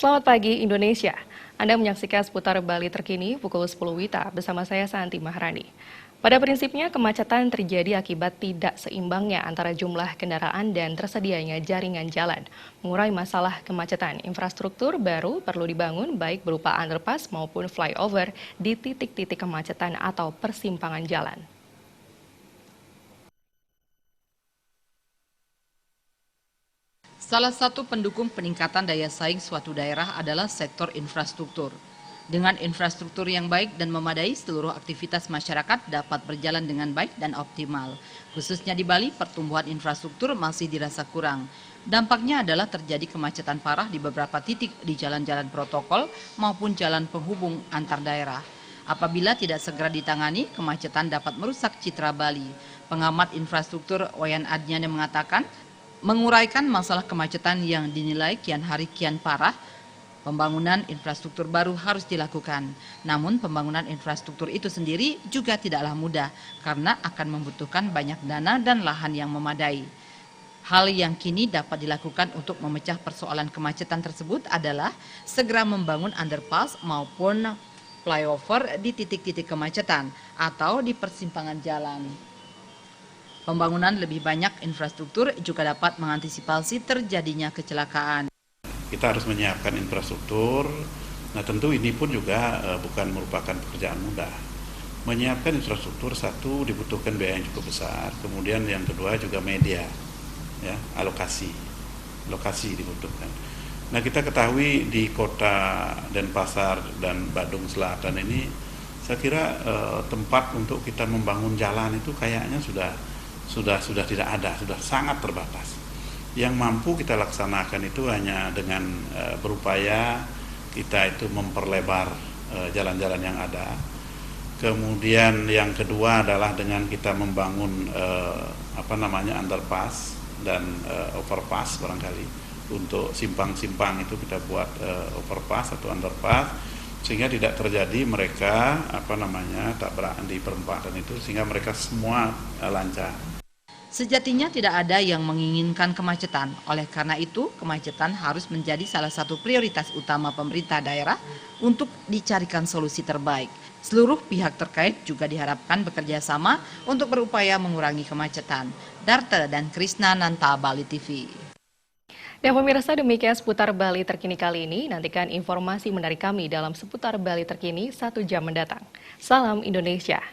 Selamat pagi Indonesia. Anda menyaksikan seputar Bali terkini pukul 10 WITA bersama saya Santi Maharani. Pada prinsipnya kemacetan terjadi akibat tidak seimbangnya antara jumlah kendaraan dan tersedianya jaringan jalan. Mengurai masalah kemacetan, infrastruktur baru perlu dibangun baik berupa underpass maupun flyover di titik-titik kemacetan atau persimpangan jalan. Salah satu pendukung peningkatan daya saing suatu daerah adalah sektor infrastruktur. Dengan infrastruktur yang baik dan memadai, seluruh aktivitas masyarakat dapat berjalan dengan baik dan optimal. Khususnya di Bali, pertumbuhan infrastruktur masih dirasa kurang. Dampaknya adalah terjadi kemacetan parah di beberapa titik di jalan-jalan protokol maupun jalan penghubung antar daerah. Apabila tidak segera ditangani, kemacetan dapat merusak citra Bali. Pengamat infrastruktur Wayan Adnyana mengatakan, menguraikan masalah kemacetan yang dinilai kian hari kian parah, pembangunan infrastruktur baru harus dilakukan. Namun pembangunan infrastruktur itu sendiri juga tidaklah mudah karena akan membutuhkan banyak dana dan lahan yang memadai. Hal yang kini dapat dilakukan untuk memecah persoalan kemacetan tersebut adalah segera membangun underpass maupun flyover di titik-titik kemacetan atau di persimpangan jalan. Pembangunan lebih banyak infrastruktur juga dapat mengantisipasi terjadinya kecelakaan. Kita harus menyiapkan infrastruktur. Nah, tentu ini pun juga bukan merupakan pekerjaan mudah. Menyiapkan infrastruktur, satu, dibutuhkan biaya yang cukup besar. Kemudian yang kedua juga media, ya, lokasi dibutuhkan. Nah, kita ketahui di kota Denpasar dan Badung Selatan ini, saya kira tempat untuk kita membangun jalan itu kayaknya sudah tidak ada, sudah sangat terbatas. Yang mampu kita laksanakan itu hanya dengan berupaya kita itu memperlebar jalan-jalan yang ada. Kemudian yang kedua adalah dengan kita membangun underpass dan overpass barangkali. Untuk simpang-simpang itu kita buat overpass atau underpass sehingga tidak terjadi mereka tabrakan di perempatan itu, sehingga mereka semua lancar. Sejatinya tidak ada yang menginginkan kemacetan. Oleh karena itu, kemacetan harus menjadi salah satu prioritas utama pemerintah daerah untuk dicarikan solusi terbaik. Seluruh pihak terkait juga diharapkan bekerja sama untuk berupaya mengurangi kemacetan. Darte dan Krisna Nanta, Bali TV. Dan pemirsa, demikian seputar Bali terkini kali ini. Nantikan informasi menarik kami dalam seputar Bali terkini 1 jam mendatang. Salam Indonesia.